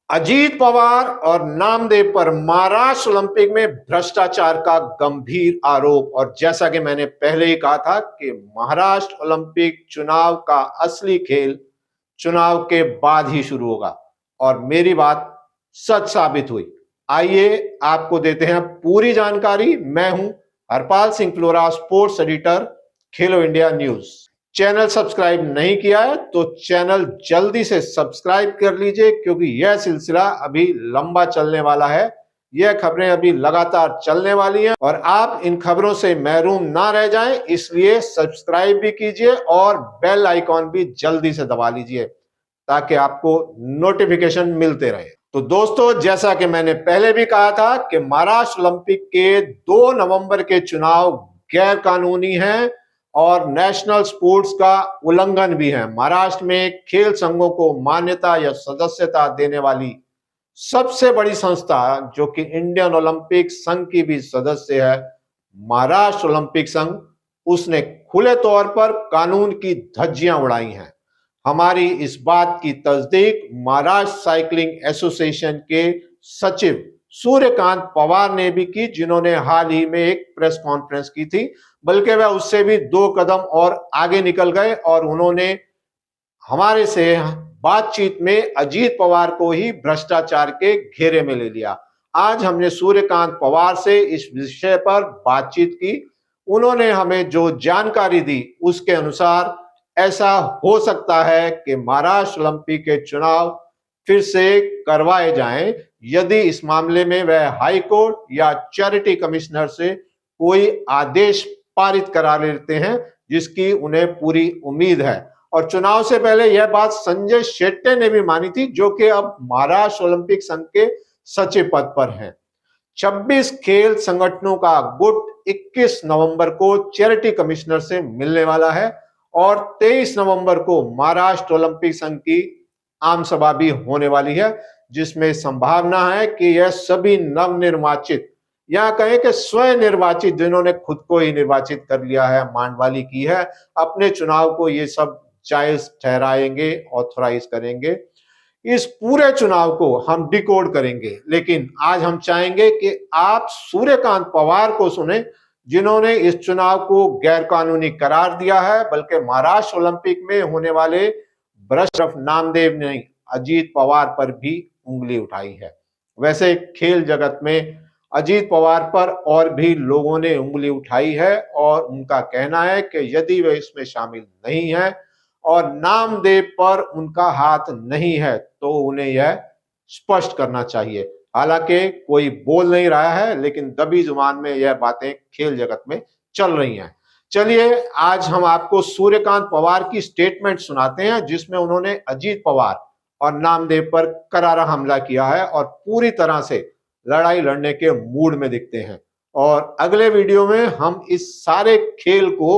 अजीत पवार और नामदेव पर महाराष्ट्र ओलंपिक में भ्रष्टाचार का गंभीर आरोप। और जैसा कि मैंने पहले ही कहा था कि महाराष्ट्र ओलंपिक चुनाव का असली खेल चुनाव के बाद ही शुरू होगा, और मेरी बात सच साबित हुई। आइए आपको देते हैं पूरी जानकारी। मैं हूं Harpal Singh flora, sports editor, खेलो इंडिया न्यूज। चैनल सब्सक्राइब नहीं किया है तो चैनल जल्दी से सब्सक्राइब कर लीजिए, क्योंकि यह सिलसिला अभी लंबा चलने वाला है। यह खबरें अभी लगातार चलने वाली हैं और आप इन खबरों से महरूम ना रह जाएं, इसलिए सब्सक्राइब भी कीजिए और बेल आइकॉन भी जल्दी से दबा लीजिए ताकि आपको नोटिफिकेशन मिलते रहे। तो दोस्तों, जैसा कि मैंने पहले भी कहा था कि महाराष्ट्र ओलंपिक के 2 नवंबर के चुनाव गैर कानूनी हैं और नेशनल स्पोर्ट्स का उल्लंघन भी है। महाराष्ट्र में खेल संघों को मान्यता या सदस्यता देने वाली सबसे बड़ी संस्था, जो कि इंडियन ओलंपिक संघ की भी सदस्य है, महाराष्ट्र ओलंपिक संघ, उसने खुले तौर पर कानून की धज्जियां उड़ाई हैं। हमारी इस बात की तस्दीक महाराष्ट्र साइकिलिंग एसोसिएशन के सचिव सूर्यकांत पवार ने भी की, जिन्होंने हाल ही में एक प्रेस कॉन्फ्रेंस की थी। बल्कि वह उससे भी 2 कदम और आगे निकल गए और उन्होंने हमारे से बातचीत में अजीत पवार को ही भ्रष्टाचार के घेरे में ले लिया। आज हमने सूर्यकांत पवार से इस विषय पर बातचीत की। उन्होंने हमें जो जानकारी दी उसके अनुसार ऐसा हो सकता है कि महाराष्ट्र ओलंपिक के चुनाव फिर से करवाए जाएं, यदि इस मामले में वह हाई कोर्ट या चैरिटी कमिश्नर से कोई आदेश पारित करा लेते हैं, जिसकी उन्हें पूरी उम्मीद है। और चुनाव से पहले यह बात संजय शेट्टे ने भी मानी थी, जो कि अब महाराष्ट्र ओलंपिक संघ के सचिव पद पर हैं। 26 खेल संगठनों का गुट 21 नवंबर को चैरिटी कमिश्नर से मिलने वाला है और 23 नवंबर को महाराष्ट्र ओलंपिक संघ की आम सभा भी होने वाली है, जिसमें संभावना है कि यह सभी नवनिर्वाचित या कहें कि स्वयं निर्वाचित, जिन्होंने खुद को ही निर्वाचित कर लिया है, मांडवाली की है, अपने चुनाव को ये सब जायज ठहराएंगे, ऑथराइज करेंगे। इस पूरे चुनाव को हम डिकोड करेंगे, लेकिन आज हम चाहेंगे कि आप सूर्यकांत पवार को सुने, जिन्होंने इस चुनाव को गैर कानूनी करार दिया है। बल्कि महाराष्ट्र ओलंपिक में होने वाले भ्रष्ट नामदेव ने अजीत पवार पर भी उंगली उठाई है। वैसे खेल जगत में अजीत पवार पर और भी लोगों ने उंगली उठाई है और उनका कहना है कि यदि वे इसमें शामिल नहीं है और नामदेव पर उनका हाथ नहीं है तो उन्हें यह स्पष्ट करना चाहिए। हालांकि कोई बोल नहीं रहा है, लेकिन दबी जुबान में यह बातें खेल जगत में चल रही हैं। चलिए आज हम आपको सूर्यकांत पवार की स्टेटमेंट सुनाते हैं, जिसमें उन्होंने अजीत पवार और नामदेव पर करारा हमला किया है और पूरी तरह से लड़ाई लड़ने के मूड में दिखते हैं। और अगले वीडियो में हम इस सारे खेल को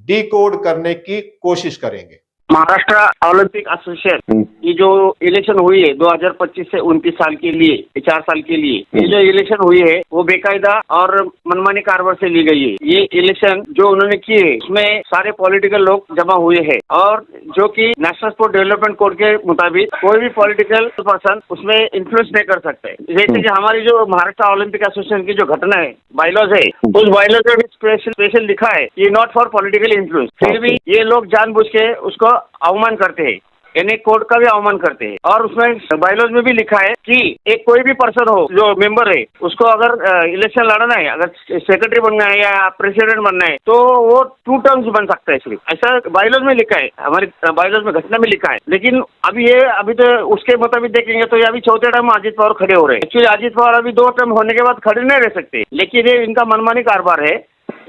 डिकोड करने की कोशिश करेंगे। महाराष्ट्र ओलंपिक एसोसिएशन की जो इलेक्शन हुई है 2025 से 29 साल के लिए, 4 साल के लिए, ये जो इलेक्शन हुई है वो बेकायदा और मनमानी कारभार से ली गई है। ये इलेक्शन जो उन्होंने की है उसमें सारे पॉलिटिकल लोग जमा हुए हैं और जो कि नेशनल स्पोर्ट डेवलपमेंट कोड के मुताबिक कोई भी पॉलिटिकल पर्सन उसमें इन्फ्लुएंस नहीं कर सकते। जैसे कि हमारी जो महाराष्ट्र ओलंपिक एसोसिएशन की जो घटना है, बाइलॉज है, उस बाइलॉज में भी स्पेशल लिखा है कि नॉट फॉर पॉलिटिकल इन्फ्लुएंस। फिर भी ये लोग जानबूझ के उसको अवमान करते हैं, यानी कोर्ट का भी अवमान करते हैं। और उसमें बाइलॉज में भी लिखा है कि एक कोई भी पर्सन हो जो मेंबर है, उसको अगर इलेक्शन लड़ना है, अगर सेक्रेटरी बनना है या प्रेसिडेंट बनना है, तो वो 2 टर्म्स बन सकता है सिर्फ, ऐसा बाइलॉज में लिखा है, हमारी बाइलॉज में घटना में लिखा है। लेकिन अभी तो उसके मुताबिक देखेंगे तो अभी 4थे टर्म अजीत पवार खड़े हो रहे हैं। एक्चुअली अजीत पवार अभी 2 टर्म होने के बाद खड़े नहीं रह सकते, लेकिन ये इनका मनमानी कारभार है,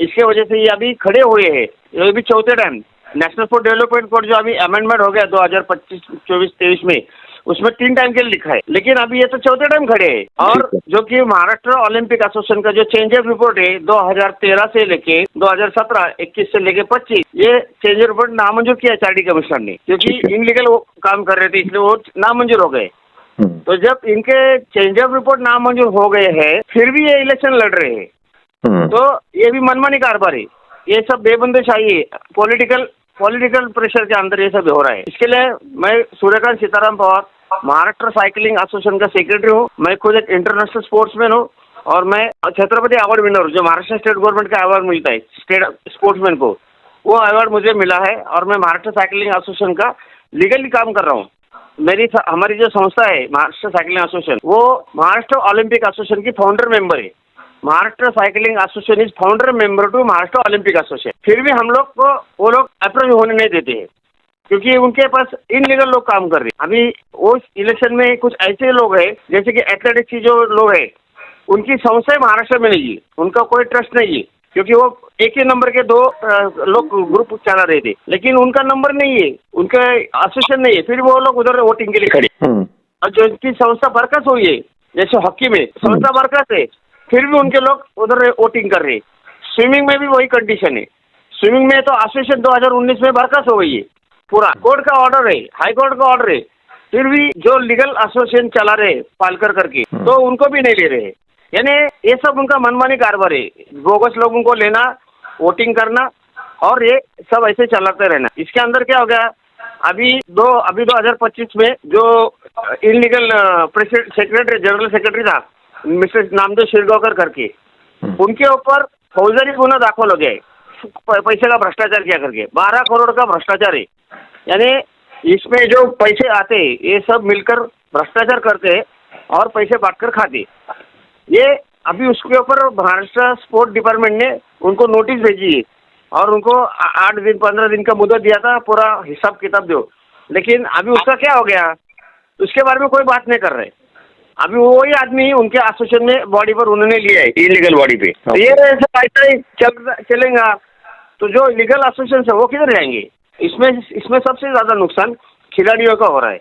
इसके वजह से ये अभी खड़े हुए हैं। ये भी 4थे time national sport development code जो अभी अमेंडमेंट हो गया 2025, 24, 23 में, उसमें 3 टाइम के लिए लिखा है, लेकिन अभी ये तो 4थे टाइम खड़े हैं। और जो कि महाराष्ट्र ओलंपिक एसोसिएशन का जो चेंज ऑफ रिपोर्ट है 2013 से लेके 2017, 21 से लेके 25, ये चेंज ऑफ रिपोर्ट नामंजूर किया चैरिटी कमिश्नर ने, क्योंकि इनलीगल वो काम कर रहे थे, इसलिए वो नामंजूर हो गए। तो जब इनके चेंज ऑफ रिपोर्ट नामंजूर हो गए हैं, फिर भी ये इलेक्शन लड़ रहे हैं, तो ये भी मनमानी कारभार है। ये सब बेबंदशाही है, पॉलिटिकल प्रेशर के अंदर ये सब हो रहा है। इसके लिए मैं सूर्यकांत सीताराम पवार महाराष्ट्र साइकिलिंग एसोसिएशन का सेक्रेटरी हूँ। मैं खुद एक इंटरनेशनल स्पोर्ट्समैन हूँ और मैं छत्रपति अवार्ड विनर हूँ, जो महाराष्ट्र स्टेट गवर्नमेंट का अवार्ड मिलता है स्टेट स्पोर्ट्समैन को, वो अवार्ड मुझे मिला है। और मैं महाराष्ट्र साइकिलिंग एसोसिएशन का लीगली काम कर रहा हूँ। हमारी जो संस्था है महाराष्ट्र साइकिलिंग एसोसिएशन, वो महाराष्ट्र ओलंपिक एसोसिएशन की फाउंडर मेंबर है। Maharashtra cycling association is founder member to Maharashtra Olympic association. फिर भी हम लोग को वो लोग अप्रोच होने नहीं देते हैं, क्योंकि उनके पास इनलीगल लोग काम कर रहे हैं। अभी उस इलेक्शन में कुछ ऐसे लोग हैं, जैसे कि एथलेटिक्स की जो लोग हैं, उनकी संस्था महाराष्ट्र में नहीं है, उनका कोई ट्रस्ट नहीं है, क्योंकि वो एक ही नंबर के दो लोग ग्रुप चला रहे थे, लेकिन उनका नंबर नहीं है, उनका एसोसिएशन नहीं है, फिर वो लोग उधर वोटिंग के लिए खड़े। और जो इनकी संस्था बरकस हुई है, जैसे हॉकी में संस्था बरकस है, फिर भी उनके लोग उधर वोटिंग कर रहे हैं। स्विमिंग में भी वही कंडीशन है। स्विमिंग में तो एसोसिएशन 2019 में बरकस हो गई है, पूरा कोर्ट का ऑर्डर है, हाई कोर्ट का ऑर्डर है, फिर भी जो लीगल एसोसिएशन चला रहे पालकर करके, तो उनको भी नहीं ले रहे हैं। यानी ये सब उनका मनमानी कारभार है, बोगस लोगों को लेना, वोटिंग करना और ये सब ऐसे चलाते रहना। इसके अंदर क्या हो गया, अभी 2025 में जो illegal president secretary general secretary था मिस्टर नामदेव शिरगांवकर करके, उनके ऊपर फौजदारी गुना दाखिल हो गए पैसे का भ्रष्टाचार किया करके। 12 करोड़ का भ्रष्टाचार है। यानी इसमें जो पैसे आते ये सब मिलकर भ्रष्टाचार करते और पैसे बांटकर खाते। ये अभी उसके ऊपर महाराष्ट्र स्पोर्ट डिपार्टमेंट ने उनको नोटिस भेजी है और उनको 8 दिन 15 दिन का मुद्दत दिया था, पूरा हिसाब किताब दो। लेकिन अभी उसका क्या हो गया, उसके बारे में कोई बात नहीं कर रहे। अभी वही आदमी उनके एसोसिएशन में बॉडी पर उन्होंने लिया है, इलीगल बॉडी पे। तो ये सब ऐसा ही चलेगा, तो जो लीगल एसोसिएशन है वो किधर जाएंगे? इसमें सबसे ज्यादा नुकसान खिलाड़ियों का हो रहा है।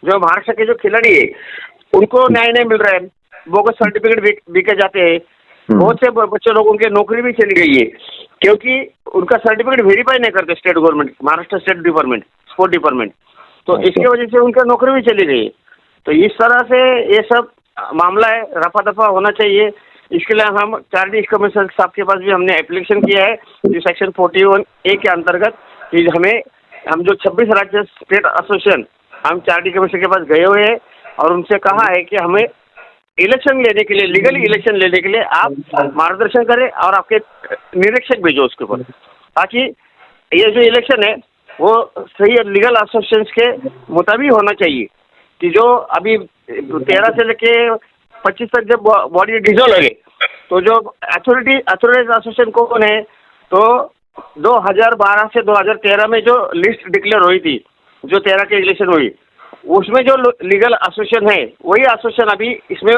जो महाराष्ट्र के जो खिलाड़ी है उनको न्याय नहीं मिल रहा है, बोगस सर्टिफिकेट बिके जाते हैं। बहुत से बच्चे लोगों की नौकरी भी चली गई है, क्योंकि उनका सर्टिफिकेट वेरीफाई नहीं करते state government, Maharashtra state department, sport department. तो इसकी वजह से उनका नौकरी भी चली गई है। तो इस तरह से ये सब मामला है, रफा दफा होना चाहिए। इसके लिए हम 4D कमिश्नर साहब के पास भी हमने एप्लीकेशन किया है, जो सेक्शन 41A के अंतर्गत कि हम जो 26 राज्य स्टेट एसोसिएशन, हम 4D कमिश्नर के पास गए हुए हैं और उनसे कहा है कि हमें इलेक्शन लेने के लिए, लीगल इलेक्शन लेने के लिए आप मार्गदर्शन करें और आपके निरीक्षक भेजो उसके ऊपर, ताकि ये जो इलेक्शन है वो सही लीगल एसोसिएशन के मुताबिक होना चाहिए। कि जो अभी 13 से लेके 25 तक जब बॉडी डिसॉल्व हो गई, तो जो अथॉरिटी एसोसिएशन कौन है, तो 2012 से 2013 में जो लिस्ट डिक्लेयर हुई थी, जो 13 के इलेक्शन हुई, उसमें जो लीगल एसोसिएशन है वही एसोसिएशन अभी इसमें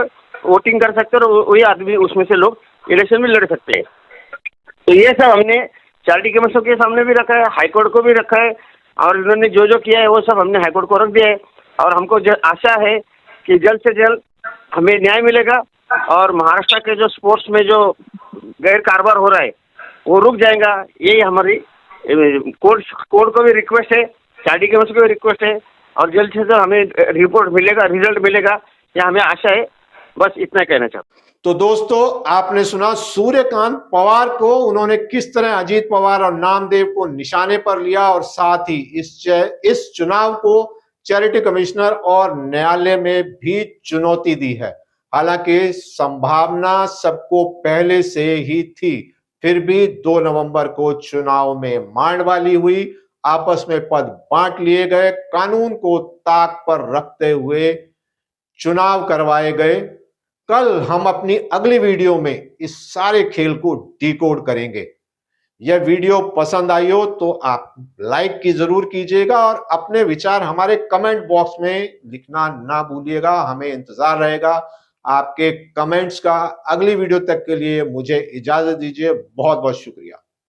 वोटिंग कर सकते हैं और वही आदमी उसमें से लोग इलेक्शन में लड़ सकते हैं। तो ये सब हमने 4D कमिश्नर के सामने भी रखा है, हाईकोर्ट को भी रखा है, और इन्होंने जो किया है वो सब हमने हाईकोर्ट को रख दिया है। और हमको आशा है कि जल्द से जल्द हमें न्याय मिलेगा और महाराष्ट्र के जो स्पोर्ट्स में जो गैर कारोबार हो रहा है वो रुक जाएगा। यही हमारी कोर्ट को भी रिक्वेस्ट है, 4D कमिश्नर को भी रिक्वेस्ट है, और जल्द से जल्द हमें रिपोर्ट मिलेगा, रिजल्ट मिलेगा, यह हमें आशा है। बस इतना कहना चाहता हूँ। तो दोस्तों, आपने सुना सूर्यकांत पवार को, उन्होंने किस तरह अजीत पवार और नामदेव को निशाने पर लिया और साथ ही इस चुनाव को चैरिटी कमिश्नर और न्यायालय में भी चुनौती दी है। हालांकि संभावना सबको पहले से ही थी, फिर भी 2 नवंबर को चुनाव में मांडवाली हुई, आपस में पद बांट लिए गए, कानून को ताक पर रखते हुए चुनाव करवाए गए। कल हम अपनी अगली वीडियो में इस सारे खेल को डिकोड करेंगे। यह वीडियो पसंद आई हो तो आप लाइक की जरूर कीजिएगा और अपने विचार हमारे कमेंट बॉक्स में लिखना ना भूलिएगा। हमें इंतजार रहेगा आपके कमेंट्स का। अगली वीडियो तक के लिए मुझे इजाजत दीजिए। बहुत बहुत शुक्रिया।